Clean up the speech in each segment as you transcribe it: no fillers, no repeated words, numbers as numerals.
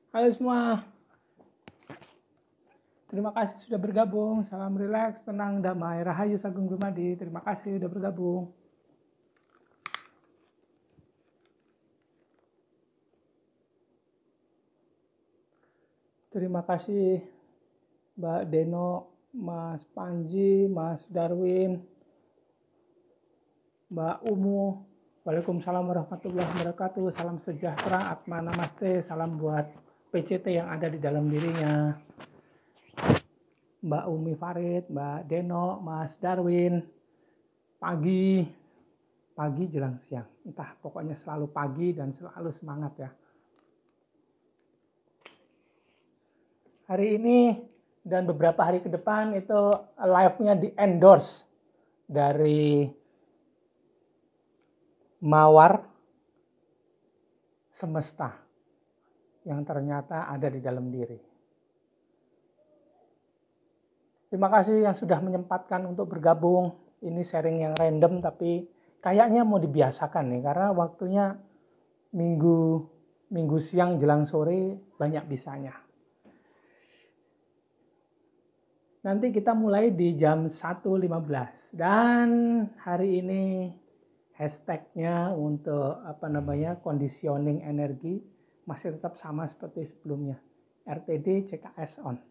Halo semua, terima kasih sudah bergabung. Salam rileks, tenang, damai, rahayu sagung dumadi. Terima kasih sudah bergabung. Terima kasih Mbak Deno, Mas Panji, Mas Darwin, Mbak Umu. Waalaikumsalam warahmatullahi wabarakatuh. Salam sejahtera, Atma Namaste. Salam buat PCT yang ada di dalam dirinya. Mbak Umi Farid, Mbak Deno, Mas Darwin. Pagi jelang siang. Entah, pokoknya selalu pagi dan selalu semangat ya. Hari ini dan beberapa hari ke depan itu live-nya di endorse dari Mawar Semesta yang ternyata ada di dalam diri. Terima kasih yang sudah menyempatkan untuk bergabung. Ini sharing yang random tapi kayaknya mau dibiasakan nih karena waktunya minggu siang jelang sore banyak bisanya. Nanti kita mulai di jam 1.15 dan hari ini hashtagnya untuk conditioning energi masih tetap sama seperti sebelumnya. RTD CKS on.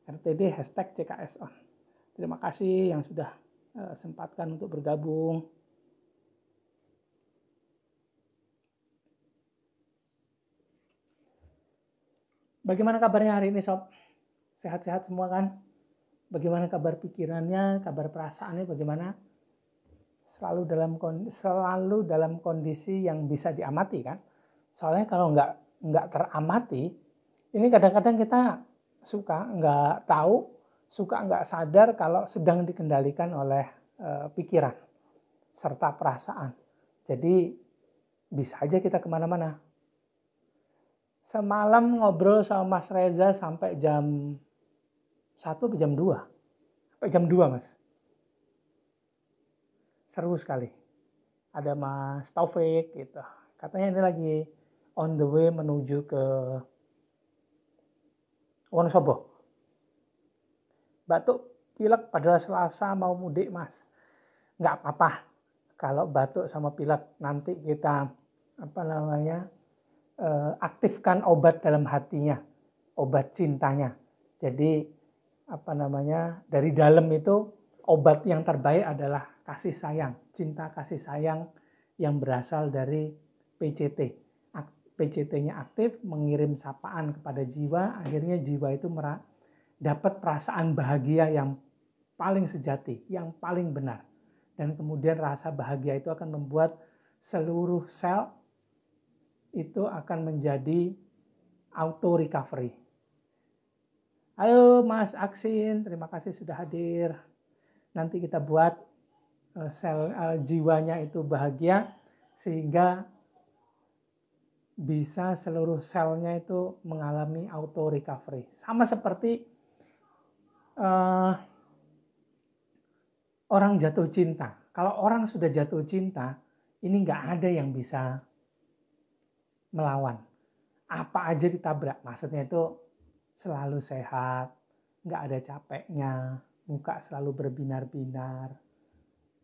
RTD hashtag CKS on. Terima kasih yang sudah sempatkan untuk bergabung. Bagaimana kabarnya hari ini sob? Sehat-sehat semua kan? Bagaimana kabar pikirannya, kabar perasaannya bagaimana? Selalu dalam kondisi yang bisa diamati kan? Soalnya kalau nggak teramati, ini kadang-kadang kita suka nggak tahu, suka nggak sadar kalau sedang dikendalikan oleh pikiran serta perasaan. Jadi bisa aja kita kemana-mana. Semalam ngobrol sama Mas Reza sampai jam 1 atau jam 2. Sampai jam 2 Mas. Seru sekali. Ada Mas Taufik gitu. Katanya ini lagi on the way menuju ke Wonosobo. Batuk pilek pada Selasa mau mudik Mas. Nggak apa-apa. Kalau batuk sama pilek nanti kita aktifkan obat dalam hatinya, obat cintanya. Jadi dari dalam itu obat yang terbaik adalah kasih sayang, cinta kasih sayang yang berasal dari PCT. PCT-nya aktif mengirim sapaan kepada jiwa, akhirnya jiwa itu dapat perasaan bahagia yang paling sejati, yang paling benar. Dan kemudian rasa bahagia itu akan membuat seluruh sel itu akan menjadi auto recovery. Halo Mas Aksin, terima kasih sudah hadir. Nanti kita buat sel jiwanya itu bahagia sehingga bisa seluruh selnya itu mengalami auto recovery. Sama seperti orang jatuh cinta. Kalau orang sudah jatuh cinta, ini nggak ada yang bisa melawan. Apa aja ditabrak. Maksudnya itu selalu sehat, nggak ada capeknya, muka selalu berbinar-binar,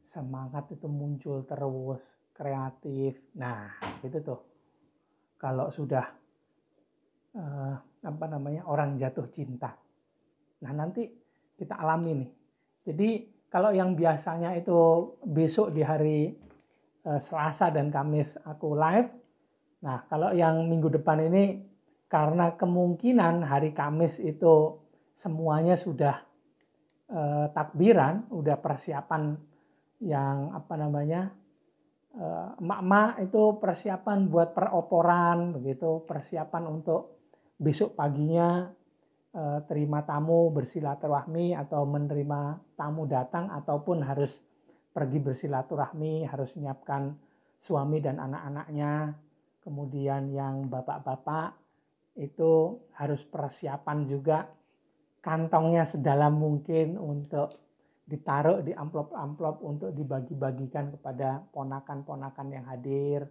semangat itu muncul terus, kreatif. Nah, itu tuh. Kalau sudah orang jatuh cinta. Nah, nanti kita alami nih. Jadi kalau yang biasanya itu besok di hari Selasa dan Kamis aku live. Nah, kalau yang minggu depan ini karena kemungkinan hari Kamis itu semuanya sudah takbiran, udah persiapan yang emak-emak itu persiapan buat peroporan begitu, persiapan untuk besok paginya terima tamu bersilaturahmi atau menerima tamu datang ataupun harus pergi bersilaturahmi, harus menyiapkan suami dan anak-anaknya. Kemudian yang bapak-bapak itu harus persiapan juga kantongnya sedalam mungkin untuk ditaruh di amplop-amplop untuk dibagi-bagikan kepada ponakan-ponakan yang hadir.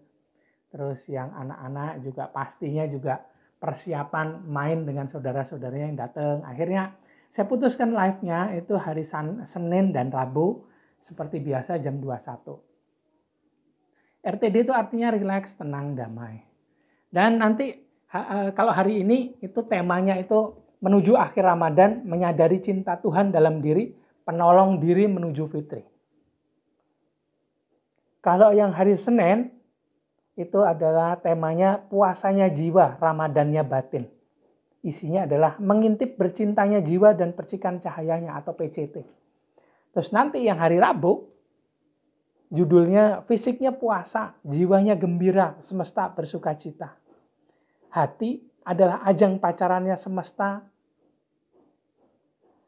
Terus yang anak-anak juga pastinya juga persiapan main dengan saudara-saudaranya yang datang. Akhirnya saya putuskan live-nya itu hari Senin dan Rabu seperti biasa jam 21. RTD itu artinya relax, tenang, damai. Dan nanti kalau hari ini itu temanya itu menuju akhir Ramadan, menyadari cinta Tuhan dalam diri, penolong diri menuju fitri. Kalau yang hari Senin itu adalah temanya puasanya jiwa, Ramadannya batin. Isinya adalah mengintip bercintanya jiwa dan percikan cahayanya atau PCT. Terus nanti yang hari Rabu, judulnya fisiknya puasa, jiwanya gembira, semesta bersuka cita. Hati adalah ajang pacarannya semesta.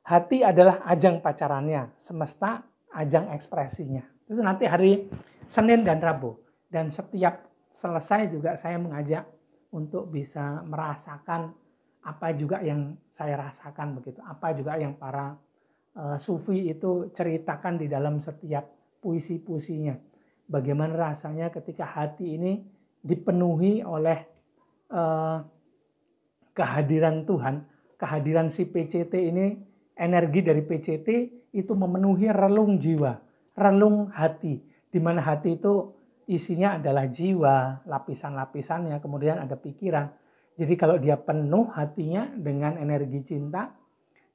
Hati adalah ajang pacarannya, semesta ajang ekspresinya. Itu nanti hari Senin dan Rabu. Dan setiap selesai juga saya mengajak untuk bisa merasakan apa juga yang saya rasakan begitu. Apa juga yang para sufi itu ceritakan di dalam setiap puisi-puisinya. Bagaimana rasanya ketika hati ini dipenuhi oleh kehadiran Tuhan, kehadiran si PCT ini, energi dari PCT itu memenuhi relung jiwa, relung hati, di mana hati itu isinya adalah jiwa, lapisan-lapisannya, kemudian ada pikiran. Jadi kalau dia penuh hatinya dengan energi cinta,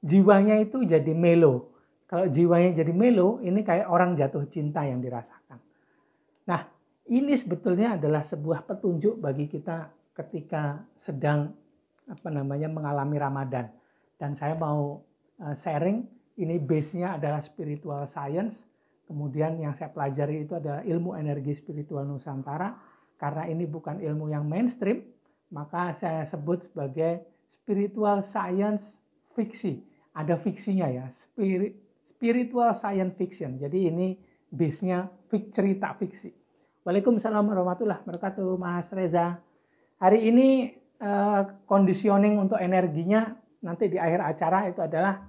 jiwanya itu jadi melo. Kalau jiwanya jadi melo, ini kayak orang jatuh cinta yang dirasakan. Nah, ini sebetulnya adalah sebuah petunjuk bagi kita ketika sedang mengalami Ramadan. Dan saya mau sharing, ini base-nya adalah spiritual science. Kemudian yang saya pelajari itu adalah ilmu energi spiritual Nusantara. Karena ini bukan ilmu yang mainstream, maka saya sebut sebagai spiritual science fiksi. Ada fiksinya ya, spiritual science fiction. Jadi ini base-nya cerita fiksi. Waalaikumsalam warahmatullahi wabarakatuh, Mas Reza. Hari ini conditioning untuk energinya nanti di akhir acara itu adalah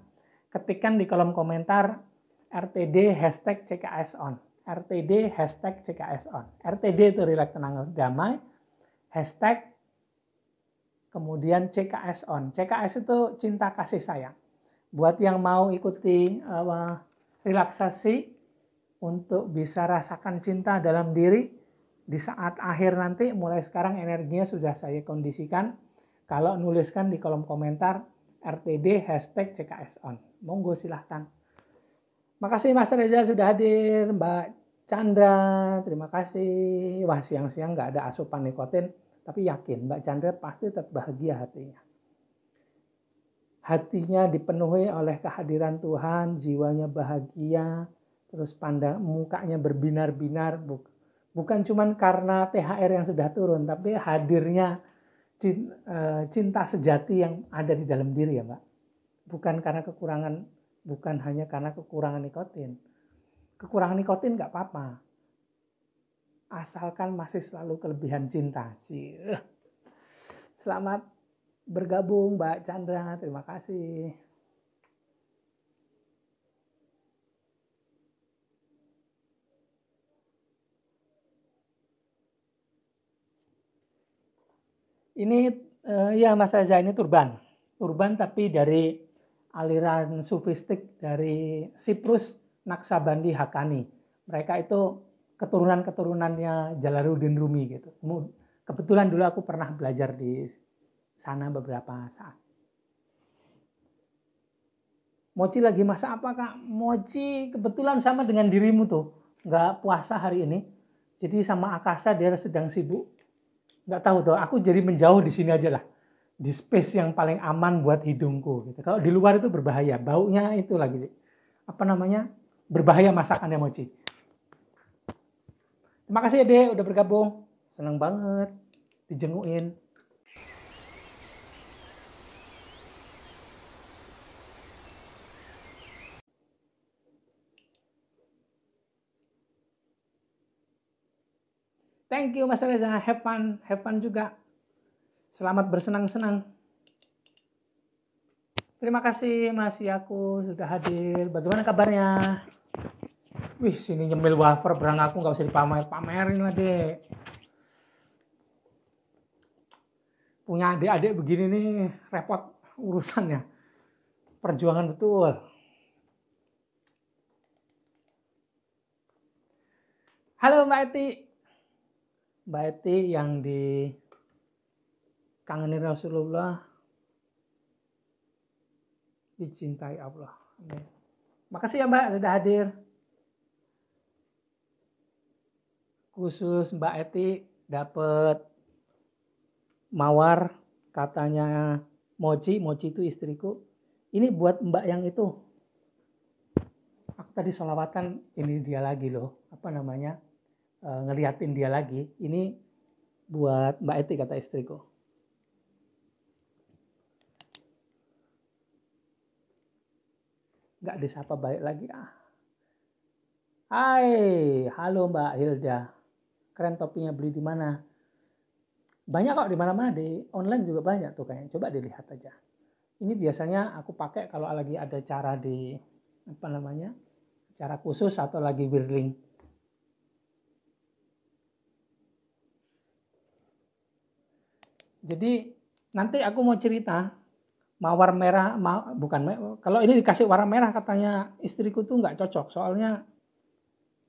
ketikkan di kolom komentar RTD hashtag CKS on. RTD hashtag CKS on. RTD itu relax, tenang, damai. Hashtag kemudian CKS on. CKS itu cinta kasih sayang. Buat yang mau ikuti relaksasi untuk bisa rasakan cinta dalam diri di saat akhir nanti, mulai sekarang energinya sudah saya kondisikan. Kalau nuliskan di kolom komentar RTD hashtag CKS on. Monggo silahkan. Makasih Mas Reza sudah hadir. Mbak Chandra, terima kasih. Wah, siang-siang nggak ada asupan nikotin, tapi yakin Mbak Chandra pasti tetap bahagia hatinya. Hatinya dipenuhi oleh kehadiran Tuhan, jiwanya bahagia, terus pandang mukanya berbinar-binar, bukan cuma karena THR yang sudah turun, tapi hadirnya cinta sejati yang ada di dalam diri ya Mbak. Bukan karena kekurangan, bukan hanya karena kekurangan nikotin. Kekurangan nikotin nggak apa-apa, asalkan masih selalu kelebihan cinta. Selamat bergabung Mbak Chandra, terima kasih. Ini ya Mas Reza, ini turban tapi dari aliran sufistik dari Siprus Naksabandi Hakani. Mereka itu keturunan-keturunannya Jalaluddin Rumi gitu. Kebetulan dulu aku pernah belajar di sana beberapa saat. Mochi lagi masak apa Kak? Mochi kebetulan sama dengan dirimu tuh, nggak puasa hari ini. Jadi sama Akasa dia sedang sibuk. Nggak tahu tuh, aku jadi menjauh di sini aja lah. Di space yang paling aman buat hidungku. Gitu. Kalau di luar itu berbahaya, baunya itu lagi berbahaya masakannya Mochi. Terima kasih ya Dek, udah bergabung. Senang banget dijenguin. Thank you Mas Reza, have fun juga. Selamat bersenang-senang. Terima kasih Mas Yaku sudah hadir. Bagaimana kabarnya? Wih, sini nyemil wafer berang aku nggak usah dipamerin lah Dek. Punya adik-adik begini nih repot urusannya. Perjuangan betul. Halo Mbak Eti. Mbak Eti yang dikangenin Rasulullah, dicintai Allah. Amin. Makasih ya Mbak sudah hadir. Khusus Mbak Eti dapat mawar, katanya Mochi itu istriku. Ini buat Mbak yang itu. Aku tadi sholawatan, ini dia lagi loh, ngeliatin dia lagi. Ini buat Mbak Eti kata istriku. Nggak disapa baik lagi. Hai, halo Mbak Hilda. Keren topinya, beli di mana? Banyak kok di mana-mana, di online juga banyak tuh kayaknya. Coba dilihat aja. Ini biasanya aku pakai kalau lagi ada cara cara khusus atau lagi whirling. Jadi nanti aku mau cerita mawar merah, kalau ini dikasih warna merah katanya istriku tuh nggak cocok, soalnya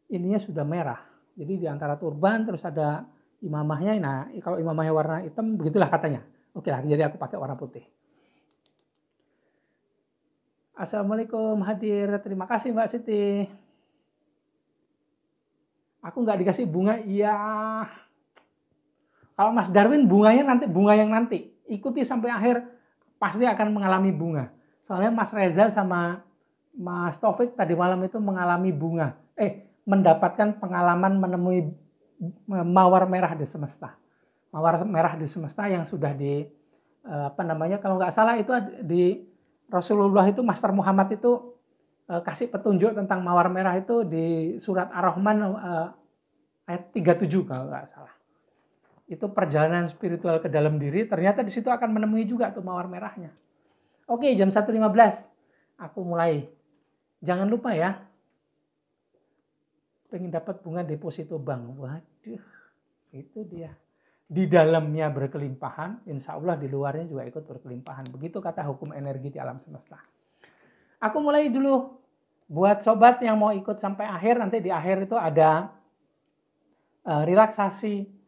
ininya sudah merah. Jadi di antara turban terus ada imamahnya. Nah, kalau imamahnya warna hitam begitulah katanya. Oke lah, jadi aku pakai warna putih. Assalamualaikum hadir. Terima kasih Mbak Siti. Aku nggak dikasih bunga, iya. Kalau Mas Darwin bunganya nanti, bunga yang nanti. Ikuti sampai akhir, pasti akan mengalami bunga. Soalnya Mas Reza sama Mas Taufik tadi malam itu mengalami bunga. Mendapatkan pengalaman menemui mawar merah di semesta. Mawar merah di semesta yang sudah kalau nggak salah itu di Rasulullah itu, Master Muhammad itu kasih petunjuk tentang mawar merah itu di surat Ar-Rahman ayat 37 kalau nggak salah. Itu perjalanan spiritual ke dalam diri, ternyata di situ akan menemui juga tuh mawar merahnya. Oke, jam 1.15 aku mulai. Jangan lupa ya, pengen dapat bunga deposito bank. Waduh, itu dia. Di dalamnya berkelimpahan, insya Allah di luarnya juga ikut berkelimpahan. Begitu kata hukum energi di alam semesta. Aku mulai dulu. Buat sobat yang mau ikut sampai akhir, nanti di akhir itu ada relaksasi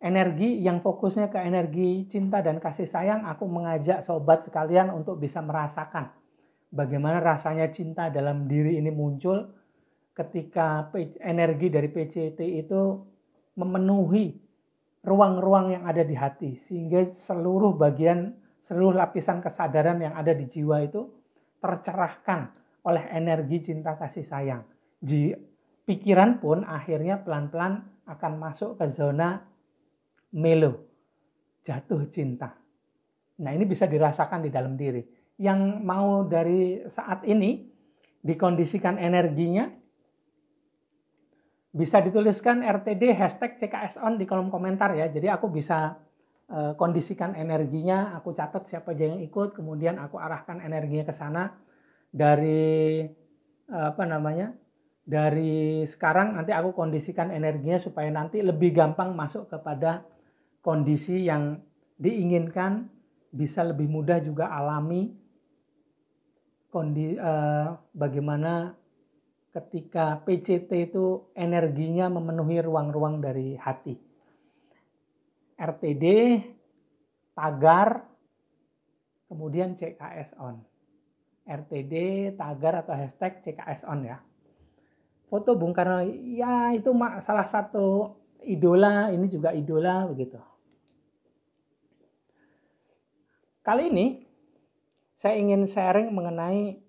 energi yang fokusnya ke energi cinta dan kasih sayang. Aku mengajak sobat sekalian untuk bisa merasakan bagaimana rasanya cinta dalam diri ini muncul ketika energi dari PCT itu memenuhi ruang-ruang yang ada di hati, sehingga seluruh lapisan kesadaran yang ada di jiwa itu tercerahkan oleh energi cinta kasih sayang. Pikiran pun akhirnya pelan-pelan akan masuk ke zona melo, jatuh cinta. Nah, ini bisa dirasakan di dalam diri. Yang mau dari saat ini dikondisikan energinya, bisa dituliskan RTD hashtag CKSON di kolom komentar ya. Jadi aku bisa kondisikan energinya, aku catat siapa aja yang ikut, kemudian aku arahkan energinya ke sana dari dari sekarang. Nanti aku kondisikan energinya supaya nanti lebih gampang masuk kepada kondisi yang diinginkan, bisa lebih mudah juga alami bagaimana ketika PCT itu energinya memenuhi ruang-ruang dari hati. RTD, tagar, kemudian CKS on. RTD, tagar atau hashtag CKS on ya. Foto Bung Karno, ya itu salah satu idola, ini juga idola begitu. Kali ini saya ingin sharing mengenai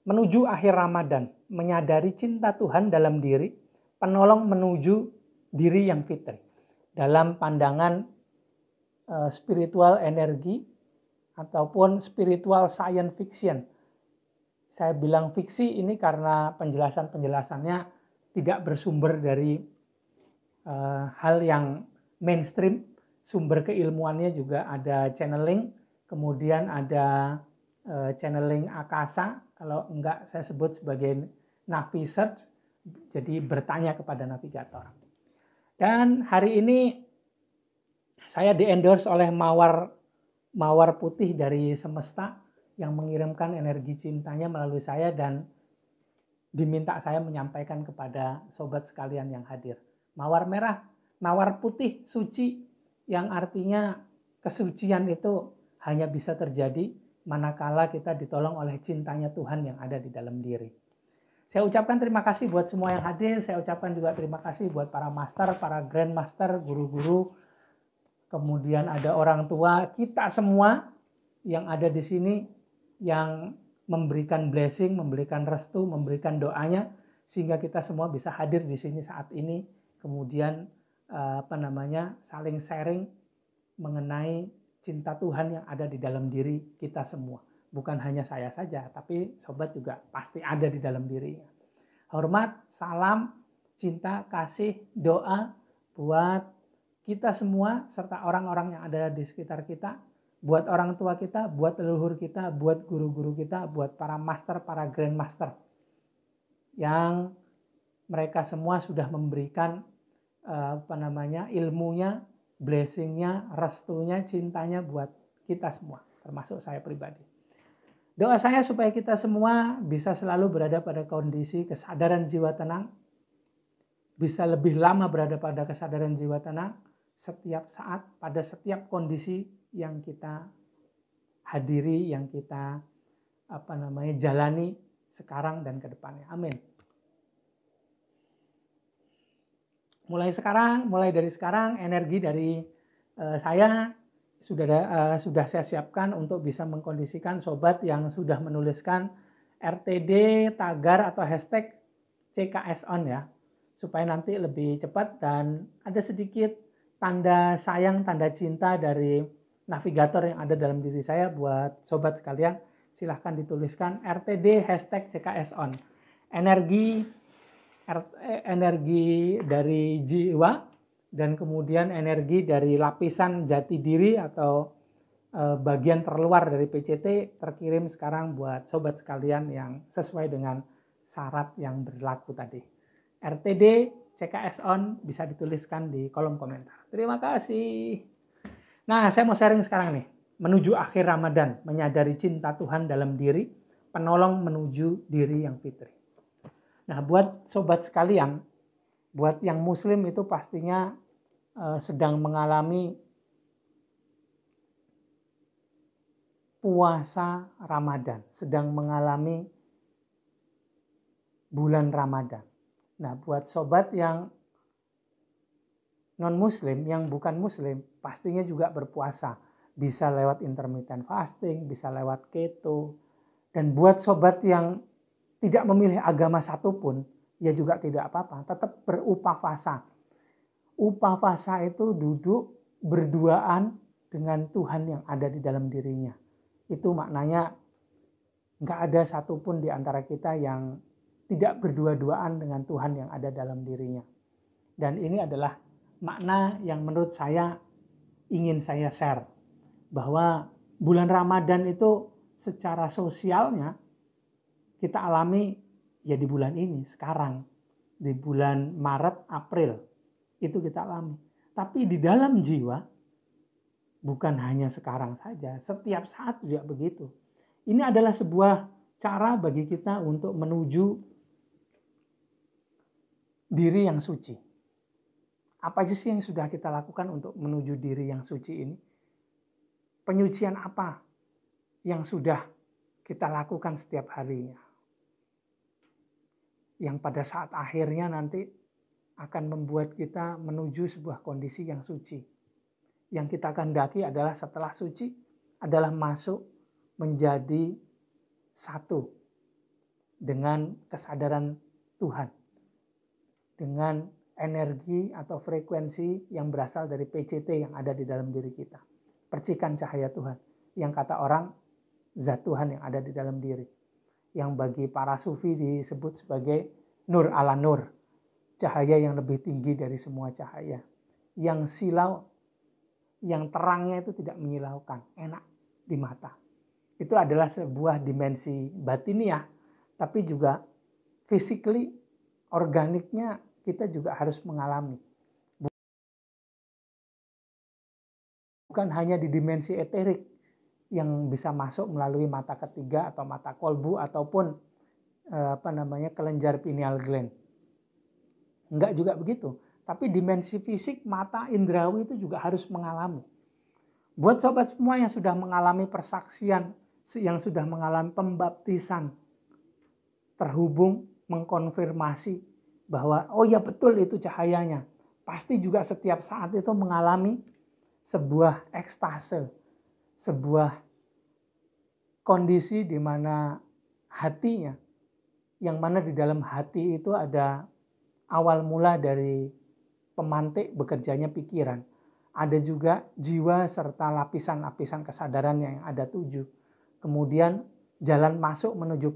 menuju akhir Ramadan, menyadari cinta Tuhan dalam diri, penolong menuju diri yang fitri. Dalam pandangan spiritual energi ataupun spiritual science fiction. Saya bilang fiksi ini karena penjelasannya tidak bersumber dari hal yang mainstream. Sumber keilmuannya juga ada channeling, kemudian ada channeling akasa, kalau enggak saya sebut sebagai Navi Search, jadi bertanya kepada navigator. Dan hari ini saya di-endorse oleh Mawar mawar putih dari semesta yang mengirimkan energi cintanya melalui saya dan diminta saya menyampaikan kepada sobat sekalian yang hadir. Mawar merah, mawar putih suci, yang artinya kesucian itu hanya bisa terjadi manakala kita ditolong oleh cintanya Tuhan yang ada di dalam diri. Saya ucapkan terima kasih buat semua yang hadir. Saya ucapkan juga terima kasih buat para master, para grandmaster, guru-guru. Kemudian ada orang tua, kita semua yang ada di sini yang memberikan blessing, memberikan restu, memberikan doanya sehingga kita semua bisa hadir di sini saat ini. Kemudian saling sharing mengenai cinta Tuhan yang ada di dalam diri kita semua. Bukan hanya saya saja, tapi sobat juga pasti ada di dalam dirinya. Hormat, salam, cinta, kasih, doa buat kita semua serta orang-orang yang ada di sekitar kita, buat orang tua kita, buat leluhur kita, buat guru-guru kita, buat para master, para grandmaster yang mereka semua sudah memberikan ilmunya, blessingnya, restunya, cintanya buat kita semua, termasuk saya pribadi. Doa saya supaya kita semua bisa selalu berada pada kondisi kesadaran jiwa tenang, bisa lebih lama berada pada kesadaran jiwa tenang setiap saat, pada setiap kondisi yang kita hadiri, yang kita jalani sekarang dan ke depannya. Amin. Mulai dari sekarang energi dari saya sudah saya siapkan untuk bisa mengkondisikan sobat yang sudah menuliskan RTD, tagar atau hashtag CKS on ya, supaya nanti lebih cepat dan ada sedikit tanda sayang, tanda cinta dari navigator yang ada dalam diri saya buat sobat sekalian. Silahkan dituliskan RTD hashtag CKS on. Energi dari jiwa dan kemudian energi dari lapisan jati diri atau bagian terluar dari PCT terkirim sekarang buat sobat sekalian yang sesuai dengan syarat yang berlaku tadi. RTD CKS on bisa dituliskan di kolom komentar. Terima kasih. Nah, saya mau sharing sekarang nih. Menuju akhir Ramadan, menyadari cinta Tuhan dalam diri, penolong menuju diri yang fitri. Nah, buat sobat sekalian, buat yang muslim itu pastinya sedang mengalami puasa Ramadan, sedang mengalami bulan Ramadan. Nah, buat sobat yang non-muslim, yang bukan muslim, pastinya juga berpuasa. Bisa lewat intermittent fasting, bisa lewat keto. Dan buat sobat yang tidak memilih agama satupun, ya juga tidak apa-apa, tetap berupafasa. Upafasa itu duduk berduaan dengan Tuhan yang ada di dalam dirinya. Itu maknanya nggak ada satupun di antara kita yang tidak berdua-duaan dengan Tuhan yang ada dalam dirinya. Dan ini adalah makna yang menurut saya ingin saya share. Bahwa bulan Ramadan itu secara sosialnya kita alami ya di bulan ini, sekarang. Di bulan Maret, April. Itu kita alami. Tapi di dalam jiwa, bukan hanya sekarang saja, setiap saat juga begitu. Ini adalah sebuah cara bagi kita untuk menuju diri yang suci. Apa aja sih yang sudah kita lakukan untuk menuju diri yang suci ini? Penyucian apa yang sudah kita lakukan setiap harinya? Yang pada saat akhirnya nanti akan membuat kita menuju sebuah kondisi yang suci. Yang kita kehendaki adalah setelah suci adalah masuk menjadi satu dengan kesadaran Tuhan. Dengan energi atau frekuensi yang berasal dari PCT yang ada di dalam diri kita. Percikan cahaya Tuhan. Yang kata orang, zat Tuhan yang ada di dalam diri. Yang bagi para sufi disebut sebagai nur ala nur. Cahaya yang lebih tinggi dari semua cahaya. Yang silau, yang terangnya itu tidak menyilaukan. Enak di mata. Itu adalah sebuah dimensi batiniah. Tapi juga physically, organiknya kita juga harus mengalami. Bukan hanya di dimensi eterik. yang bisa masuk melalui mata ketiga atau mata kolbu ataupun kelenjar pineal gland. Enggak juga begitu. Tapi dimensi fisik mata indrawi itu juga harus mengalami. Buat sobat semua yang sudah mengalami persaksian, yang sudah mengalami pembaptisan, terhubung mengkonfirmasi bahwa oh ya betul itu cahayanya. Pasti juga setiap saat itu mengalami sebuah ekstase, sebuah kondisi di mana hatinya, yang mana di dalam hati itu ada awal mula dari pemantik bekerjanya pikiran. Ada juga jiwa serta lapisan-lapisan kesadaran yang ada 7. Kemudian jalan masuk menuju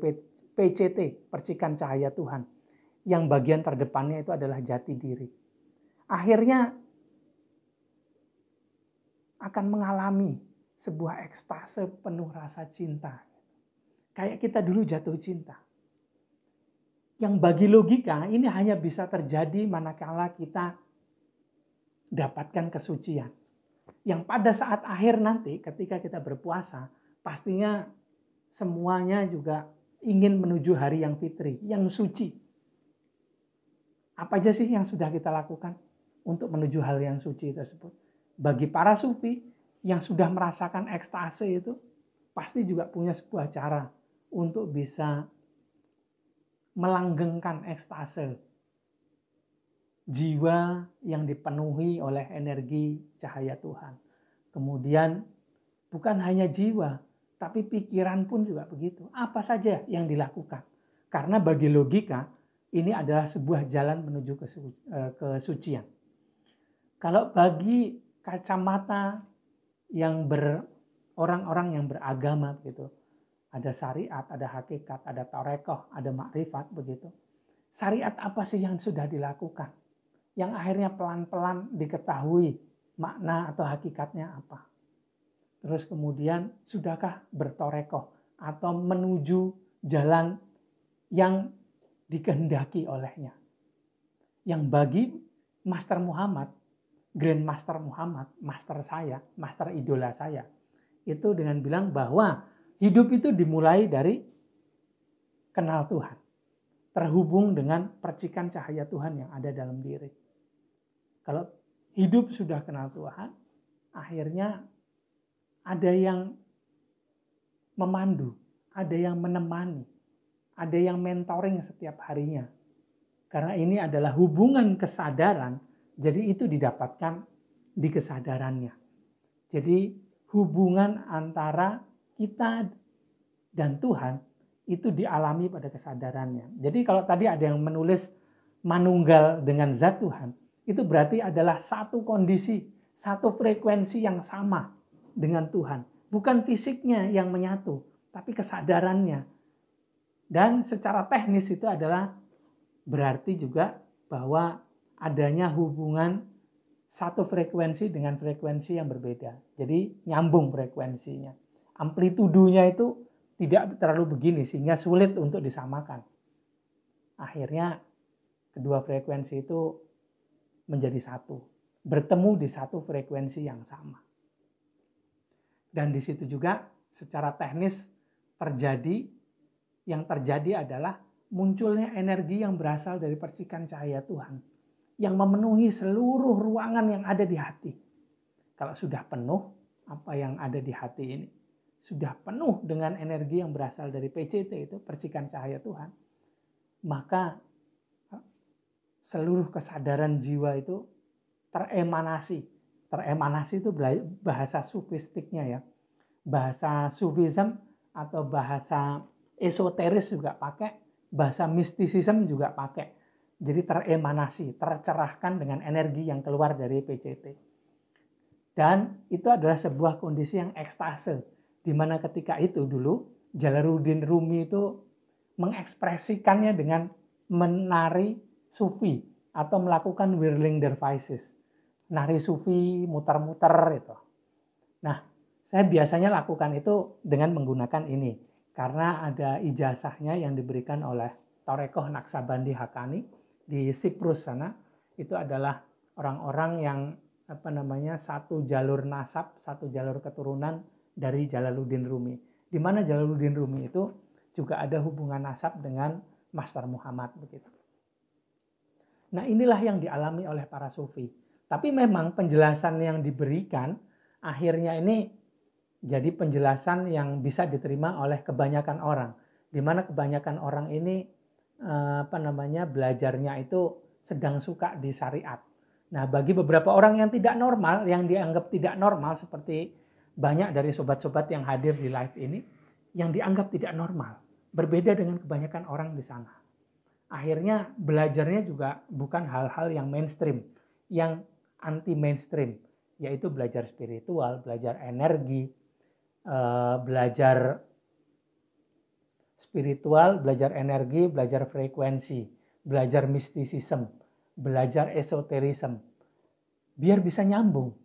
PCT, percikan cahaya Tuhan. Yang bagian terdepannya itu adalah jati diri. Akhirnya akan mengalami sebuah ekstase penuh rasa cinta. Kayak kita dulu jatuh cinta. Yang bagi logika ini hanya bisa terjadi manakala kita dapatkan kesucian. Yang pada saat akhir nanti ketika kita berpuasa, pastinya semuanya juga ingin menuju hari yang fitri, yang suci. Apa aja sih yang sudah kita lakukan untuk menuju hal yang suci tersebut? Bagi para sufi yang sudah merasakan ekstase itu, pasti juga punya sebuah cara untuk bisa melanggengkan ekstase. Jiwa yang dipenuhi oleh energi cahaya Tuhan. Kemudian bukan hanya jiwa, tapi pikiran pun juga begitu. Apa saja yang dilakukan? Karena bagi logika, ini adalah sebuah jalan menuju kesucian. Kalau bagi kacamata yang orang-orang yang beragama begitu, ada syariat, ada hakikat, ada tarekoh, ada makrifat begitu. Syariat apa sih yang sudah dilakukan? Yang akhirnya pelan-pelan diketahui makna atau hakikatnya apa. Terus kemudian sudahkah bertorekoh atau menuju jalan yang dikehendaki olehnya. Yang bagi Master Muhammad, Grand Master Muhammad, master saya, master idola saya, itu dengan bilang bahwa hidup itu dimulai dari kenal Tuhan. Terhubung dengan percikan cahaya Tuhan yang ada dalam diri. Kalau hidup sudah kenal Tuhan, akhirnya ada yang memandu, ada yang menemani, ada yang mentoring setiap harinya. Karena ini adalah hubungan kesadaran, jadi itu didapatkan di kesadarannya. Jadi hubungan antara kita dan Tuhan itu dialami pada kesadarannya. Jadi kalau tadi ada yang menulis manunggal dengan zat Tuhan, itu berarti adalah satu kondisi, satu frekuensi yang sama dengan Tuhan. Bukan fisiknya yang menyatu, tapi kesadarannya. Dan secara teknis itu adalah berarti juga bahwa adanya hubungan satu frekuensi dengan frekuensi yang berbeda. Jadi nyambung frekuensinya. Amplitudonya itu tidak terlalu begini sehingga sulit untuk disamakan. Akhirnya kedua frekuensi itu menjadi satu, bertemu di satu frekuensi yang sama. Dan di situ juga secara teknis yang terjadi adalah munculnya energi yang berasal dari percikan cahaya Tuhan yang memenuhi seluruh ruangan yang ada di hati. Kalau sudah penuh, apa yang ada di hati ini sudah penuh dengan energi yang berasal dari PCT itu, percikan cahaya Tuhan, maka seluruh kesadaran jiwa itu teremanasi. Teremanasi itu bahasa sufistiknya ya. Bahasa sufism atau bahasa esoteris juga pakai, bahasa mistisism juga pakai. Jadi teremanasi, tercerahkan dengan energi yang keluar dari PCT. Dan itu adalah sebuah kondisi yang ekstase, di mana ketika itu dulu Jalaluddin Rumi itu mengekspresikannya dengan menari sufi atau melakukan whirling devices. Nari sufi muter-muter itu. Nah, saya biasanya lakukan itu dengan menggunakan ini. Karena ada ijazahnya yang diberikan oleh Torekoh Naksabandi Hakani di Siprus sana. Itu adalah orang-orang yang satu jalur nasab, satu jalur keturunan dari Jalaluddin Rumi. Di mana Jalaluddin Rumi itu juga ada hubungan nasab dengan Master Muhammad begitu. Nah, inilah yang dialami oleh para sufi. Tapi memang penjelasan yang diberikan akhirnya ini jadi penjelasan yang bisa diterima oleh kebanyakan orang. Di mana kebanyakan orang ini belajarnya itu sedang suka di syariat. Nah, bagi beberapa orang yang tidak normal, yang dianggap tidak normal seperti banyak dari sobat-sobat yang hadir di live ini, yang dianggap tidak normal, berbeda dengan kebanyakan orang di sana. Akhirnya belajarnya juga bukan hal-hal yang mainstream, yang anti mainstream, yaitu belajar spiritual, belajar energi, belajar spiritual, belajar energi, belajar frekuensi, belajar mistisism, belajar esoterism, biar bisa nyambung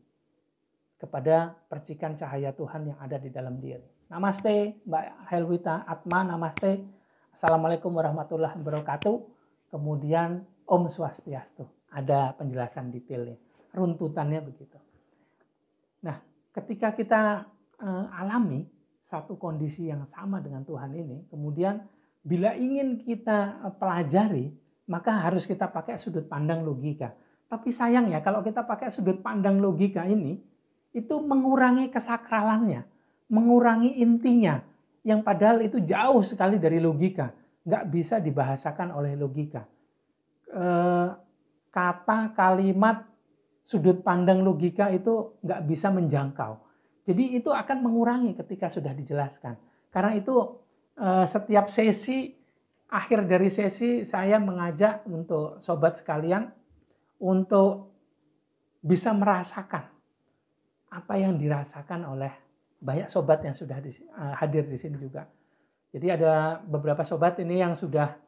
kepada percikan cahaya Tuhan yang ada di dalam diri. Namaste Mbak Helwita Atma, namaste. Assalamualaikum warahmatullahi wabarakatuh. Kemudian Om Swastiastu. Ada penjelasan detailnya, runtutannya begitu. Nah, ketika kita alami satu kondisi yang sama dengan Tuhan ini, kemudian bila ingin kita pelajari, maka harus kita pakai sudut pandang logika. Tapi sayang ya, kalau kita pakai sudut pandang logika ini, itu mengurangi kesakralannya, mengurangi intinya, yang padahal itu jauh sekali dari logika, nggak bisa dibahasakan oleh logika. Kata, kalimat, sudut pandang logika itu nggak bisa menjangkau. Jadi itu akan mengurangi ketika sudah dijelaskan. Karena itu setiap sesi, akhir dari sesi saya mengajak untuk sobat sekalian untuk bisa merasakan apa yang dirasakan oleh banyak sobat yang sudah hadir di sini juga. Jadi ada beberapa sobat ini yang sudah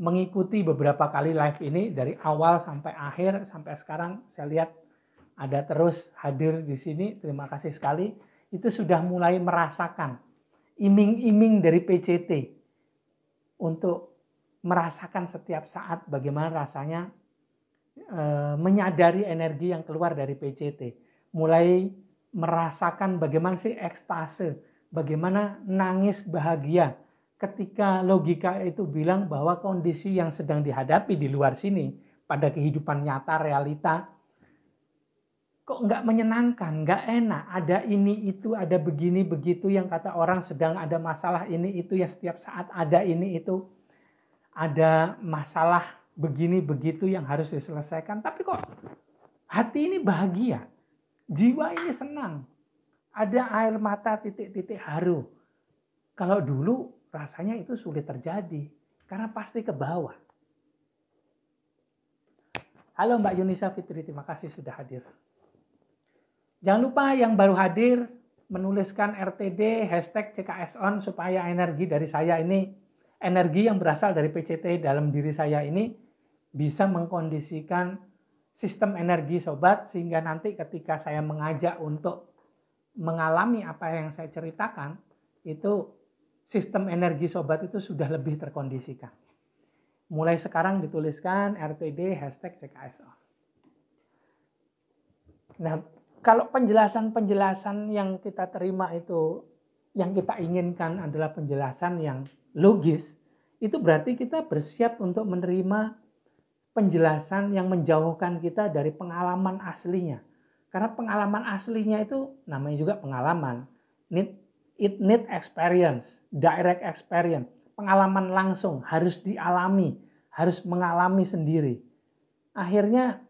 mengikuti beberapa kali live ini dari awal sampai akhir, sampai sekarang saya lihat ada terus hadir di sini. Terima kasih sekali. Itu sudah mulai merasakan iming-iming dari PCT untuk merasakan setiap saat bagaimana rasanya menyadari energi yang keluar dari PCT. Mulai merasakan bagaimana sih ekstase, bagaimana nangis bahagia ketika logika itu bilang bahwa kondisi yang sedang dihadapi di luar sini pada kehidupan nyata realita kok nggak menyenangkan, nggak enak, ada ini itu, ada begini begitu yang kata orang sedang ada masalah ini itu ya, setiap saat ada ini itu, ada masalah begini begitu yang harus diselesaikan, tapi kok hati ini bahagia, jiwa ini senang, ada air mata titik-titik haru. Kalau dulu rasanya itu sulit terjadi karena pasti ke bawah. Halo Mbak Yunisa Fitri, terima kasih sudah hadir. Jangan lupa yang baru hadir menuliskan RTD hashtag CKSON supaya energi dari saya ini, energi yang berasal dari PCT dalam diri saya ini bisa mengkondisikan sistem energi sobat, sehingga nanti ketika saya mengajak untuk mengalami apa yang saya ceritakan, itu sistem energi sobat itu sudah lebih terkondisikan. Mulai sekarang dituliskan RTD hashtag CKSON. Nah, kalau penjelasan-penjelasan yang kita terima itu, yang kita inginkan adalah penjelasan yang logis, itu berarti kita bersiap untuk menerima penjelasan yang menjauhkan kita dari pengalaman aslinya. Karena pengalaman aslinya itu namanya juga pengalaman. It need experience, direct experience. Pengalaman langsung, harus dialami, harus mengalami sendiri. Akhirnya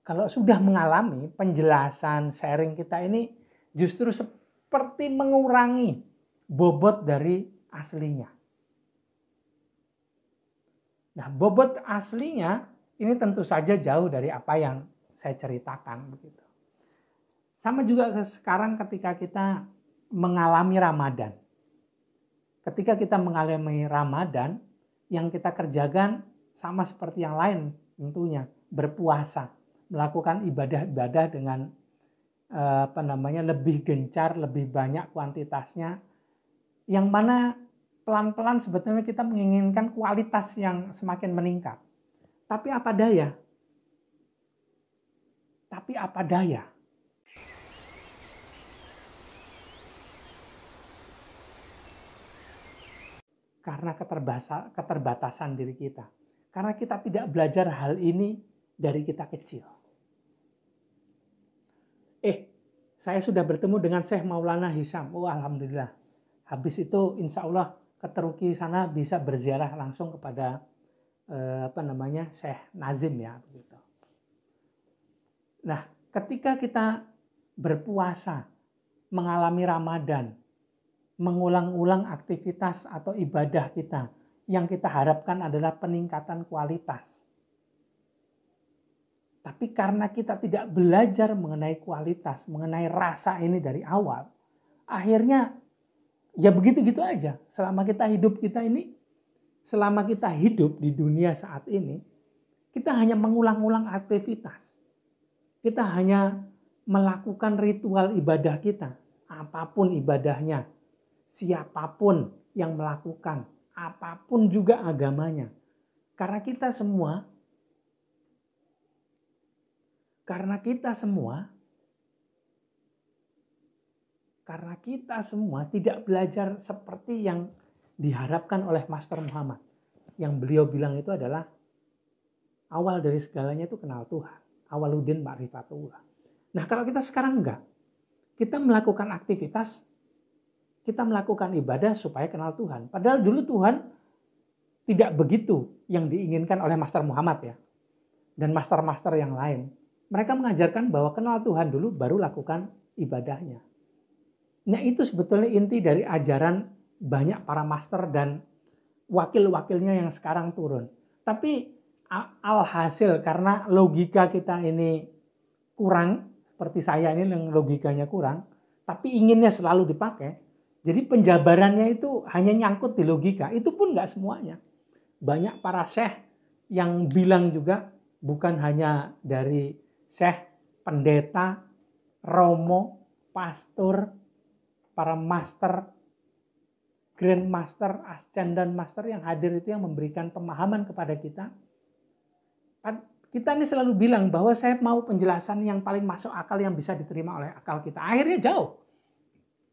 kalau sudah mengalami, penjelasan sharing kita ini justru seperti mengurangi bobot dari aslinya. Nah, bobot aslinya ini tentu saja jauh dari apa yang saya ceritakan begitu. Sama juga sekarang ketika kita mengalami Ramadan. Ketika kita mengalami Ramadan, yang kita kerjakan sama seperti yang lain tentunya, berpuasa, melakukan ibadah-ibadah dengan lebih gencar, lebih banyak kuantitasnya, yang mana pelan-pelan sebetulnya kita menginginkan kualitas yang semakin meningkat. Tapi apa daya? karena keterbatasan diri kita. Karena kita tidak belajar hal ini dari kita kecil. Saya sudah bertemu dengan Syekh Maulana Hisham. Alhamdulillah. Habis itu insya Allah ke Turki sana bisa berziarah langsung kepada Syekh Nazim ya. Begitu. Nah, ketika kita berpuasa, mengalami Ramadan, mengulang-ulang aktivitas atau ibadah kita, yang kita harapkan adalah peningkatan kualitas. Tapi karena kita tidak belajar mengenai kualitas, mengenai rasa ini dari awal, akhirnya ya begitu-gitu aja. Selama kita hidup di dunia saat ini, kita hanya mengulang-ulang aktivitas. Kita hanya melakukan ritual ibadah kita, apapun ibadahnya, siapapun yang melakukan, apapun juga agamanya. Karena kita semua tidak belajar seperti yang diharapkan oleh Master Muhammad. Yang beliau bilang itu adalah awal dari segalanya itu kenal Tuhan. Awaluddin ma'rifatullah. Nah, kalau kita sekarang enggak. Kita melakukan aktivitas, kita melakukan ibadah supaya kenal Tuhan. Padahal dulu Tuhan tidak begitu yang diinginkan oleh Master Muhammad ya. Dan master-master yang lain. Mereka mengajarkan bahwa kenal Tuhan dulu baru lakukan ibadahnya. Nah, itu sebetulnya inti dari ajaran banyak para master dan wakil-wakilnya yang sekarang turun. Tapi alhasil karena logika kita ini kurang, seperti saya ini yang logikanya kurang, tapi inginnya selalu dipakai, jadi penjabarannya itu hanya nyangkut di logika, itu pun nggak semuanya. Banyak para syekh yang bilang juga, bukan hanya dari syekh, pendeta, romo, pastor, para master, grandmaster, ascendan master yang hadir itu yang memberikan pemahaman kepada kita. Kita ini selalu bilang bahwa saya mau penjelasan yang paling masuk akal yang bisa diterima oleh akal kita. Akhirnya jauh.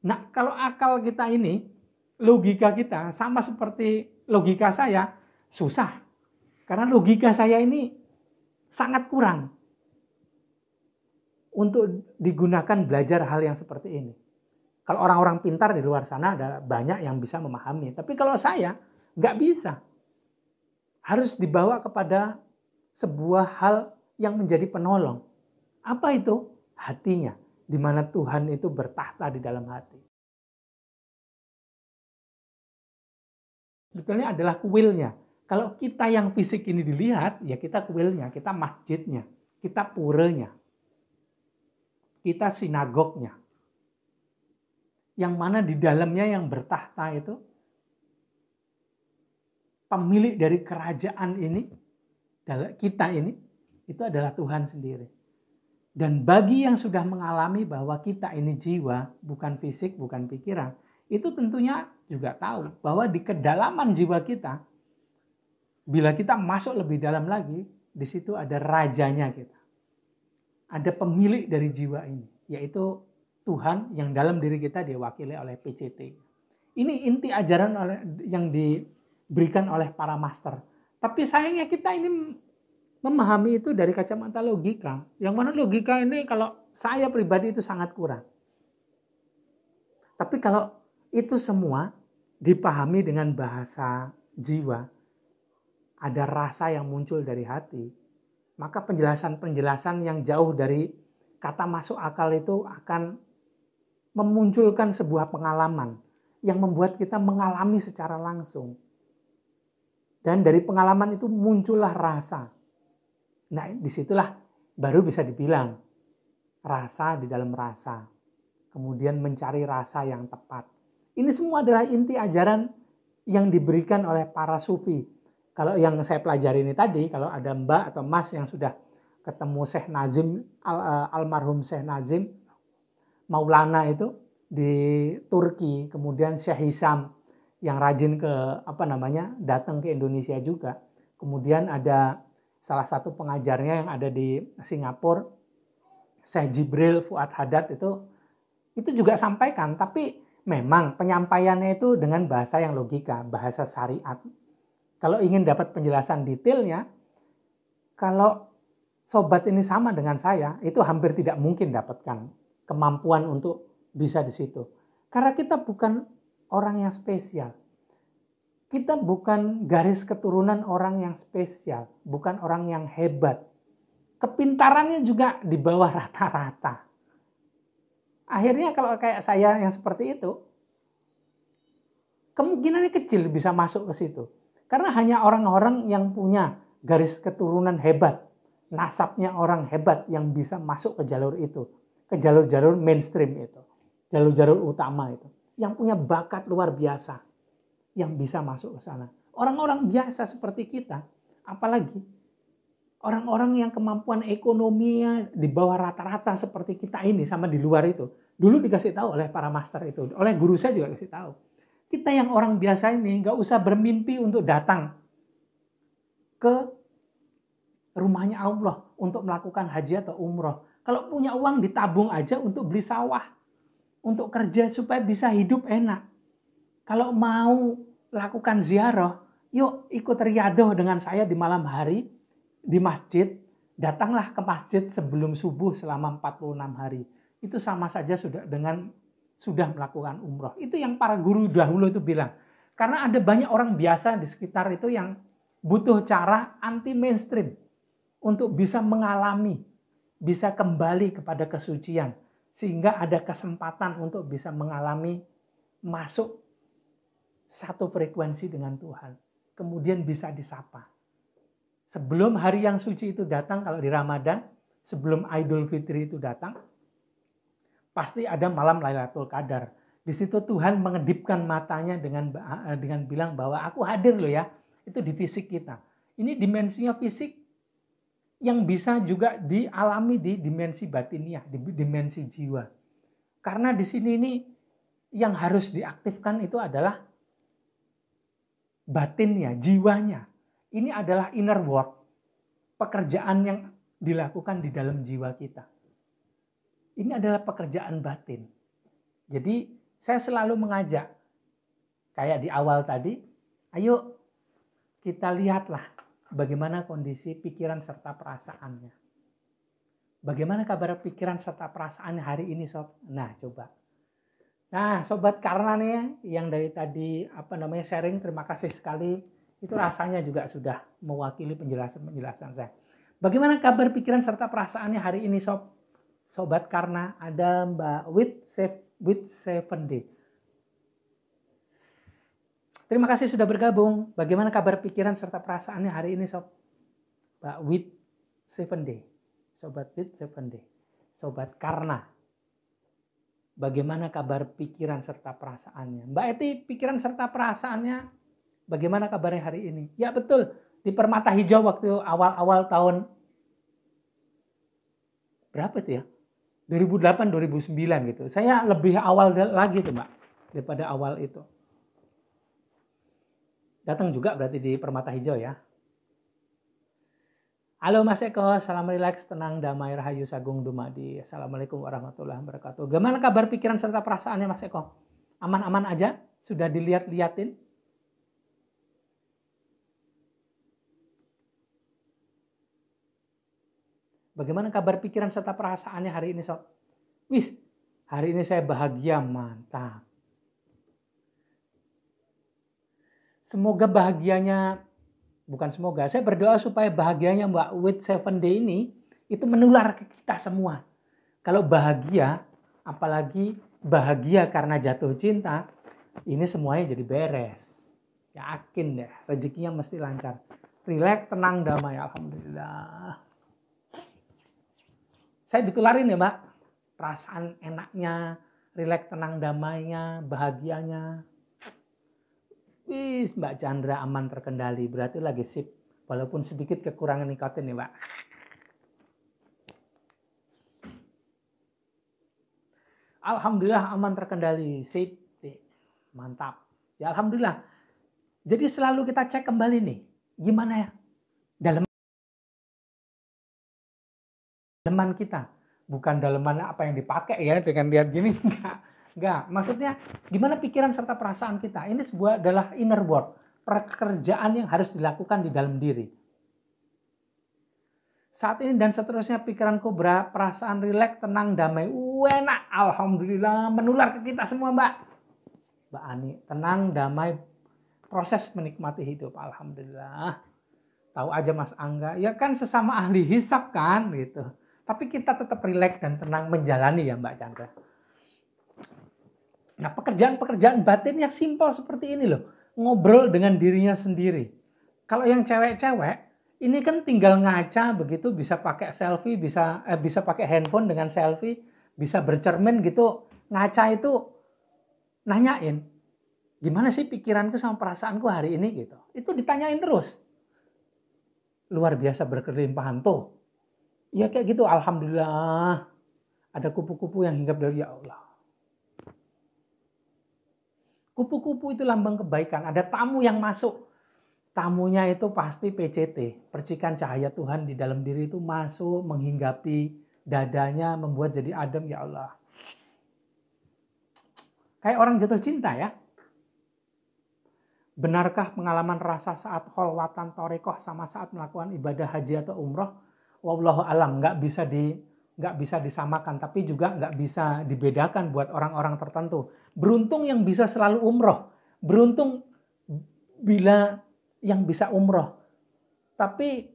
Nah, kalau akal kita ini, logika kita sama seperti logika saya, susah. Karena logika saya ini sangat kurang untuk digunakan belajar hal yang seperti ini. Kalau orang-orang pintar di luar sana ada banyak yang bisa memahami. Tapi kalau saya nggak bisa. Harus dibawa kepada sebuah hal yang menjadi penolong. Apa itu? Hatinya. Di mana Tuhan itu bertahta di dalam hati. Sebetulnya adalah kuilnya. Kalau kita yang fisik ini dilihat, ya kita kuilnya, kita masjidnya, kita puranya, kita sinagognya. Yang mana di dalamnya yang bertahta itu, pemilik dari kerajaan ini, kita ini, itu adalah Tuhan sendiri. Dan bagi yang sudah mengalami bahwa kita ini jiwa, bukan fisik, bukan pikiran, itu tentunya juga tahu bahwa di kedalaman jiwa kita, bila kita masuk lebih dalam lagi, di situ ada rajanya kita. Ada pemilik dari jiwa ini, yaitu Tuhan yang dalam diri kita diwakili oleh PCT. Ini inti ajaran yang diberikan oleh para master. Tapi sayangnya kita ini memahami itu dari kacamata logika. Yang mana logika ini kalau saya pribadi itu sangat kurang. Tapi kalau itu semua dipahami dengan bahasa jiwa, ada rasa yang muncul dari hati, maka penjelasan-penjelasan yang jauh dari kata masuk akal itu akan memunculkan sebuah pengalaman yang membuat kita mengalami secara langsung. Dan dari pengalaman itu muncullah rasa. Nah, disitulah baru bisa dibilang rasa di dalam rasa. Kemudian mencari rasa yang tepat. Ini semua adalah inti ajaran yang diberikan oleh para sufi. Kalau yang saya pelajari ini tadi, kalau ada Mbak atau Mas yang sudah ketemu Syekh Nazim, almarhum Syekh Nazim, Maulana itu di Turki, kemudian Syekh Hisham yang rajin datang ke Indonesia juga. Kemudian ada salah satu pengajarnya yang ada di Singapura, Syekh Jibril Fuad Haddad itu juga sampaikan, tapi Memang penyampaiannya itu dengan bahasa yang logika, bahasa syariat. Kalau ingin dapat penjelasan detailnya, kalau sobat ini sama dengan saya, itu hampir tidak mungkin dapatkan kemampuan untuk bisa di situ. Karena kita bukan orang yang spesial. Kita bukan garis keturunan orang yang spesial, bukan orang yang hebat. Kepintarannya juga di bawah rata-rata. Akhirnya kalau kayak saya yang seperti itu, kemungkinannya kecil bisa masuk ke situ. Karena hanya orang-orang yang punya garis keturunan hebat, nasabnya orang hebat yang bisa masuk ke jalur itu. Ke jalur-jalur mainstream itu. Jalur-jalur utama itu. Yang punya bakat luar biasa. Yang bisa masuk ke sana. Orang-orang biasa seperti kita, apalagi orang-orang yang kemampuan ekonominya di bawah rata-rata seperti kita ini sama di luar itu. Dulu dikasih tahu oleh para master itu, oleh guru saya juga kasih tahu. Kita yang orang biasa ini nggak usah bermimpi untuk datang ke rumahnya Allah untuk melakukan haji atau umroh. Kalau punya uang ditabung aja untuk beli sawah, untuk kerja supaya bisa hidup enak. Kalau mau lakukan ziarah, yuk ikut riyadoh dengan saya di malam hari di masjid. Datanglah ke masjid sebelum subuh selama 46 hari. Itu sama saja sudah melakukan umroh. Itu yang para guru dahulu itu bilang. Karena ada banyak orang biasa di sekitar itu yang butuh cara anti mainstream untuk bisa mengalami, bisa kembali kepada kesucian. Sehingga ada kesempatan untuk bisa mengalami masuk satu frekuensi dengan Tuhan. Kemudian bisa disapa. Sebelum hari yang suci itu datang, kalau di Ramadan, sebelum Idul Fitri itu datang, pasti ada malam Lailatul Qadar. Di situ Tuhan mengedipkan matanya dengan bilang bahwa aku hadir loh ya. Itu di fisik kita. Ini dimensinya fisik yang bisa juga dialami di dimensi batiniah, di dimensi jiwa. Karena di sini ini yang harus diaktifkan itu adalah batinnya, jiwanya. Ini adalah inner work, pekerjaan yang dilakukan di dalam jiwa kita. Ini adalah pekerjaan batin. Jadi saya selalu mengajak, kayak di awal tadi, ayo kita lihatlah bagaimana kondisi pikiran serta perasaannya. Bagaimana kabar pikiran serta perasaannya hari ini, Sob? Nah, coba. Nah, Sobat Karna nih yang dari tadi sharing, terima kasih sekali. Itu rasanya juga sudah mewakili penjelasan saya. Bagaimana kabar pikiran serta perasaannya hari ini, Sobat Karna? Ada Mbak with 7D. Terima kasih sudah bergabung. Bagaimana kabar pikiran serta perasaannya hari ini, Sob? Mbak with 7D. Sobat with 7D. Sobat Karna. Bagaimana kabar pikiran serta perasaannya? Mbak Eti, pikiran serta perasaannya bagaimana kabarnya hari ini? Ya betul, di Permata Hijau waktu awal-awal tahun berapa itu ya? 2008-2009 gitu. Saya lebih awal lagi tuh Mbak, daripada awal itu. Datang juga berarti di Permata Hijau ya. Halo Mas Eko, salam rileks, tenang, damai, rahayu, sagung, dumadi. Assalamualaikum warahmatullahi wabarakatuh. Gimana kabar pikiran serta perasaannya Mas Eko? Aman-aman aja? Sudah dilihat-liatin? Bagaimana kabar pikiran serta perasaannya hari ini, Sob? Wis, hari ini saya bahagia, mantap. Semoga bahagianya, bukan semoga, saya berdoa supaya bahagianya Mbak with 7D ini, itu menular ke kita semua. Kalau bahagia, apalagi bahagia karena jatuh cinta, ini semuanya jadi beres. Yakin deh, rezekinya mesti lancar. Rileks, tenang, damai, alhamdulillah. Saya ditularin ya Mbak, perasaan enaknya, rileks, tenang, damainya, bahagianya. Wis, Mbak Chandra aman terkendali, berarti lagi sip. Walaupun sedikit kekurangan nikotin nih Mbak. Alhamdulillah aman terkendali, sip. Mantap. Ya Alhamdulillah. Jadi selalu kita cek kembali nih, gimana ya daleman kita. Bukan daleman apa yang dipakai ya dengan lihat gini, enggak. Enggak, maksudnya gimana pikiran serta perasaan kita. Ini adalah inner work, pekerjaan yang harus dilakukan di dalam diri. Saat ini dan seterusnya pikiranku perasaan rileks, tenang, damai, enak, alhamdulillah, menular ke kita semua, Mbak Ani, tenang, damai, proses menikmati hidup, alhamdulillah. Tahu aja Mas Angga, ya kan sesama ahli hisab kan gitu. Tapi kita tetap rileks dan tenang menjalani ya Mbak Chandra. Nah, pekerjaan-pekerjaan batin yang simpel seperti ini loh. Ngobrol dengan dirinya sendiri. Kalau yang cewek-cewek, ini kan tinggal ngaca begitu, bisa pakai selfie, bisa pakai handphone dengan selfie, bisa bercermin gitu. Ngaca itu nanyain, gimana sih pikiranku sama perasaanku hari ini gitu. Itu ditanyain terus. Luar biasa berkelimpahan tuh. Ya kayak gitu, alhamdulillah. Ada kupu-kupu yang hinggap dari ya Allah. Kupu-kupu itu lambang kebaikan. Ada tamu yang masuk. Tamunya itu pasti PCT. Percikan cahaya Tuhan di dalam diri itu masuk, menghinggapi dadanya, membuat jadi adem ya Allah. Kayak orang jatuh cinta ya. Benarkah pengalaman rasa saat kholwatan torekoh sama saat melakukan ibadah haji atau umroh? Wallahu alam, nggak bisa disamakan, tapi juga nggak bisa dibedakan buat orang-orang tertentu. Beruntung yang bisa selalu umroh, beruntung bila yang bisa umroh. Tapi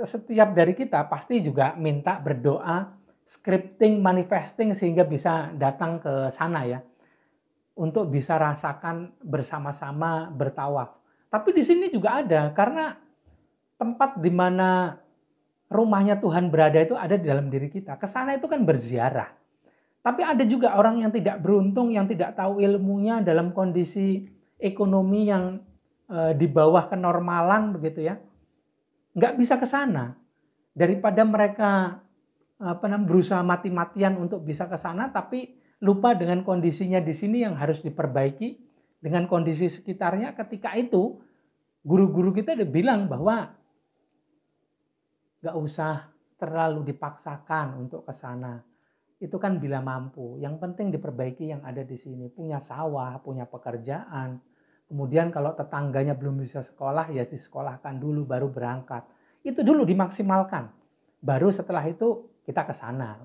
setiap dari kita pasti juga minta berdoa, scripting, manifesting sehingga bisa datang ke sana ya. Untuk bisa rasakan bersama-sama bertawaf. Tapi di sini juga ada, karena tempat di mana rumahnya Tuhan berada itu ada di dalam diri kita. Kesana itu kan berziarah. Tapi ada juga orang yang tidak beruntung, yang tidak tahu ilmunya dalam kondisi ekonomi yang di bawah kenormalan begitu ya. Nggak bisa ke sana. Daripada mereka berusaha mati-matian untuk bisa ke sana, tapi lupa dengan kondisinya di sini yang harus diperbaiki, dengan kondisi sekitarnya. Ketika itu guru-guru kita udah bilang bahwa gak usah terlalu dipaksakan untuk ke sana. Itu kan bila mampu. Yang penting diperbaiki yang ada di sini. Punya sawah, punya pekerjaan. Kemudian kalau tetangganya belum bisa sekolah, ya disekolahkan dulu baru berangkat. Itu dulu dimaksimalkan. Baru setelah itu kita ke sana.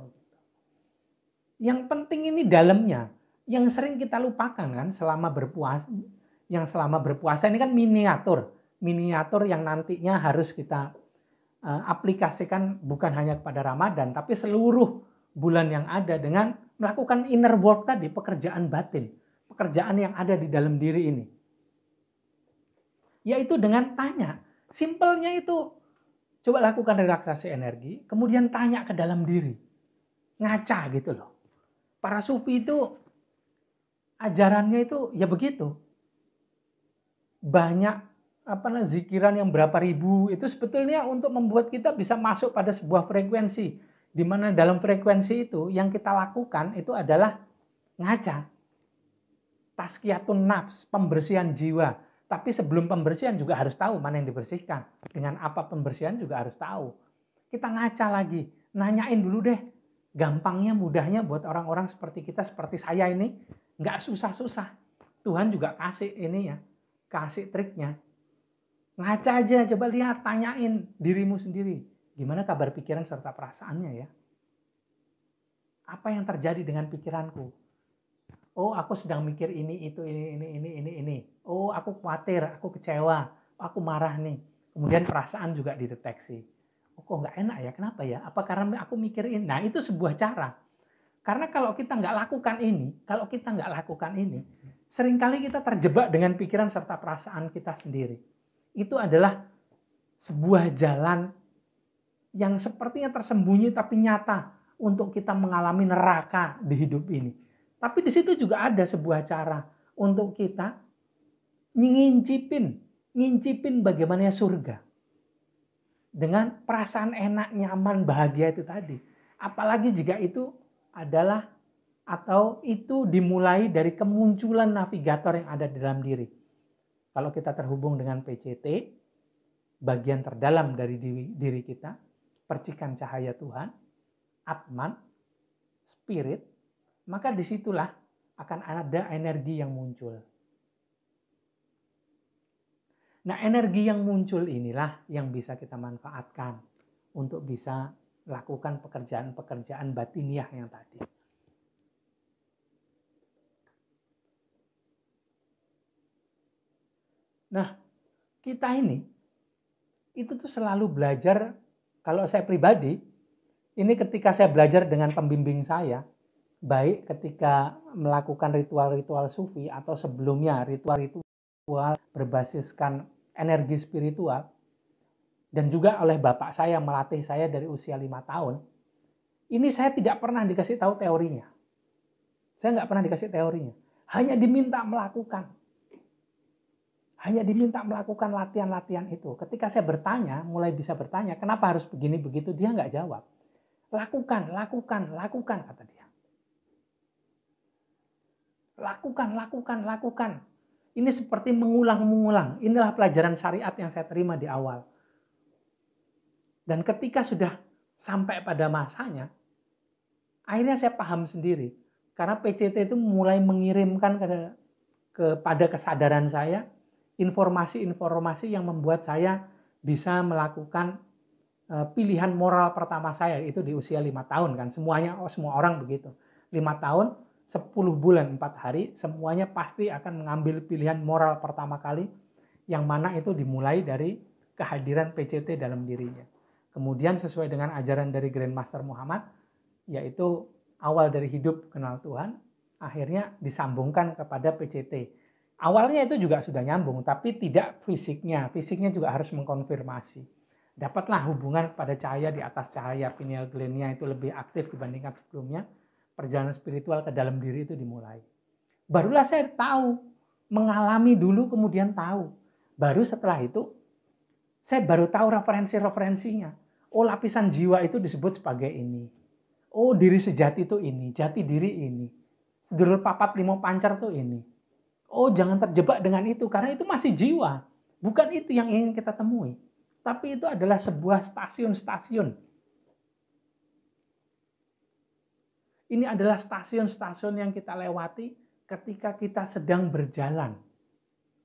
Yang penting ini dalamnya, yang sering kita lupakan kan selama berpuasa. Yang selama berpuasa ini kan miniatur yang nantinya harus kita aplikasikan bukan hanya kepada Ramadan, tapi seluruh bulan yang ada dengan melakukan inner work tadi, pekerjaan batin, pekerjaan yang ada di dalam diri ini. Yaitu dengan tanya, simpelnya itu coba lakukan relaksasi energi, kemudian tanya ke dalam diri, ngaca gitu loh. Para sufi itu ajarannya itu ya begitu. Banyak zikiran yang berapa ribu itu sebetulnya untuk membuat kita bisa masuk pada sebuah frekuensi, di mana dalam frekuensi itu yang kita lakukan itu adalah ngaca, tazkiyatun nafs, pembersihan jiwa. Tapi sebelum pembersihan juga harus tahu mana yang dibersihkan, dengan apa pembersihan juga harus tahu. Kita ngaca lagi, nanyain dulu deh. Gampangnya, mudahnya buat orang-orang seperti kita, seperti saya ini, nggak susah-susah. Tuhan juga kasih ini ya, kasih triknya. Ngaca aja, coba lihat, tanyain dirimu sendiri. Gimana kabar pikiran serta perasaannya ya? Apa yang terjadi dengan pikiranku? Oh, aku sedang mikir ini, itu, ini. Oh, aku khawatir, aku kecewa, aku marah nih. Kemudian perasaan juga dideteksi. Oh, kok nggak enak ya? Kenapa ya? Apa karena aku mikirin? Nah, itu sebuah cara. Karena kalau kita nggak lakukan ini, seringkali kita terjebak dengan pikiran serta perasaan kita sendiri. Itu adalah sebuah jalan yang sepertinya tersembunyi tapi nyata untuk kita mengalami neraka di hidup ini. Tapi di situ juga ada sebuah cara untuk kita ngincipin bagaimana surga. Dengan perasaan enak, nyaman, bahagia itu tadi. Apalagi jika itu adalah atau itu dimulai dari kemunculan navigator yang ada di dalam diri. Kalau kita terhubung dengan PCT, bagian terdalam dari diri kita, percikan cahaya Tuhan, Atman, Spirit, maka disitulah akan ada energi yang muncul. Nah, energi yang muncul inilah yang bisa kita manfaatkan untuk bisa lakukan pekerjaan-pekerjaan batiniah yang tadi. Nah, kita ini itu tuh selalu belajar, kalau saya pribadi, ini ketika saya belajar dengan pembimbing saya, baik ketika melakukan ritual-ritual sufi atau sebelumnya ritual-ritual berbasiskan energi spiritual, dan juga oleh bapak saya melatih saya dari usia 5 tahun, ini saya tidak pernah dikasih tahu teorinya. Saya nggak pernah dikasih teorinya. Hanya diminta melakukan. Hanya diminta melakukan latihan-latihan itu. Ketika saya bertanya, mulai bisa bertanya, kenapa harus begini begitu, dia nggak jawab. Lakukan, lakukan, lakukan, kata dia. Lakukan, lakukan, lakukan. Ini seperti mengulang-mengulang. Inilah pelajaran syariat yang saya terima di awal. Dan ketika sudah sampai pada masanya, akhirnya saya paham sendiri. Karena PCT itu mulai mengirimkan kepada kesadaran saya informasi-informasi yang membuat saya bisa melakukan pilihan moral pertama saya, itu di usia 5 tahun kan. Semua orang begitu. 5 tahun, 10 bulan, 4 hari, semuanya pasti akan mengambil pilihan moral pertama kali, yang mana itu dimulai dari kehadiran PCT dalam dirinya. Kemudian sesuai dengan ajaran dari Grandmaster Muhammad, yaitu awal dari hidup kenal Tuhan, akhirnya disambungkan kepada PCT. Awalnya itu juga sudah nyambung, tapi tidak fisiknya. Fisiknya juga harus mengkonfirmasi. Dapatlah hubungan pada cahaya di atas cahaya, pineal gland-nya itu lebih aktif dibandingkan sebelumnya. Perjalanan spiritual ke dalam diri itu dimulai. Barulah saya tahu, mengalami dulu kemudian tahu. Baru setelah itu, saya baru tahu referensi-referensinya. Oh, lapisan jiwa itu disebut sebagai ini. Oh, diri sejati itu ini, jati diri ini. Sedulur papat limo pancar itu ini. Oh, jangan terjebak dengan itu, karena itu masih jiwa. Bukan itu yang ingin kita temui. Tapi itu adalah sebuah stasiun-stasiun. Ini adalah stasiun-stasiun yang kita lewati ketika kita sedang berjalan.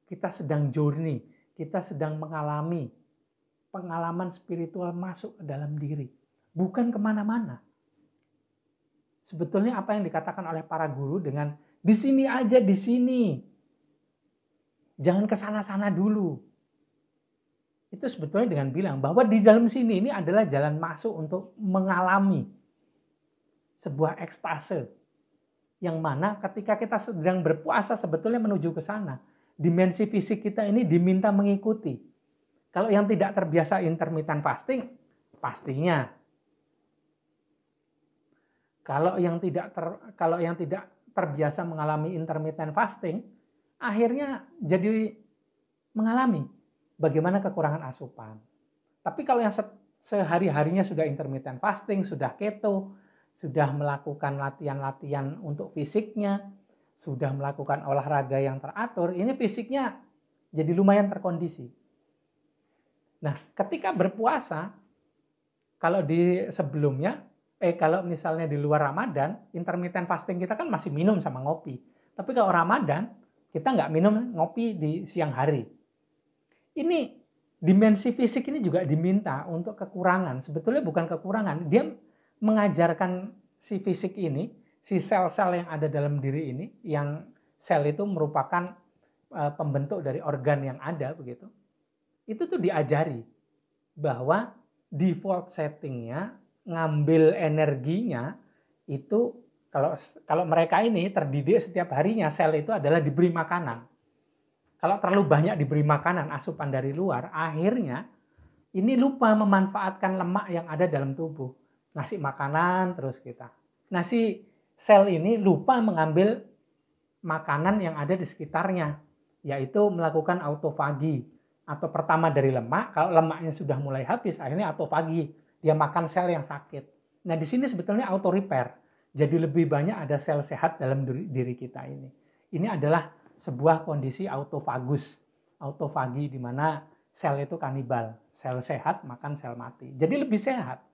Kita sedang journey, kita sedang mengalami pengalaman spiritual masuk ke dalam diri. Bukan kemana-mana. Sebetulnya apa yang dikatakan oleh para guru dengan di sini aja, di sini. Jangan ke sana-sana dulu. Itu sebetulnya dengan bilang bahwa di dalam sini ini adalah jalan masuk untuk mengalami sebuah ekstase. Yang mana ketika kita sedang berpuasa sebetulnya menuju ke sana. Dimensi fisik kita ini diminta mengikuti. Kalau yang tidak terbiasa intermittent fasting, pastinya. Kalau yang tidak terbiasa mengalami intermittent fasting, akhirnya jadi mengalami bagaimana kekurangan asupan. Tapi kalau yang sehari-harinya sudah intermittent fasting, sudah keto, sudah melakukan latihan-latihan untuk fisiknya, sudah melakukan olahraga yang teratur, ini fisiknya jadi lumayan terkondisi. Nah, ketika berpuasa, kalau di sebelumnya, kalau misalnya di luar Ramadan, intermittent fasting kita kan masih minum sama ngopi. Tapi kalau Ramadan, kita nggak minum ngopi di siang hari. Ini dimensi fisik ini juga diminta untuk kekurangan. Sebetulnya bukan kekurangan, dia mengajarkan si fisik ini, si sel-sel yang ada dalam diri ini, yang sel itu merupakan pembentuk dari organ yang ada begitu. Itu tuh diajari bahwa default settingnya ngambil energinya itu kalau mereka ini terdidik setiap harinya, sel itu adalah diberi makanan. Kalau terlalu banyak diberi makanan asupan dari luar, akhirnya ini lupa memanfaatkan lemak yang ada dalam tubuh. Ngasih makanan terus kita. Nah, si sel ini lupa mengambil makanan yang ada di sekitarnya, yaitu melakukan autofagi. Atau pertama dari lemak, kalau lemaknya sudah mulai habis, akhirnya autofagi. Dia makan sel yang sakit. Nah, di sini sebetulnya auto repair. Jadi lebih banyak ada sel sehat dalam diri kita ini. Ini adalah sebuah kondisi autofagus. Autofagi di mana sel itu kanibal. Sel sehat makan sel mati. Jadi lebih sehat.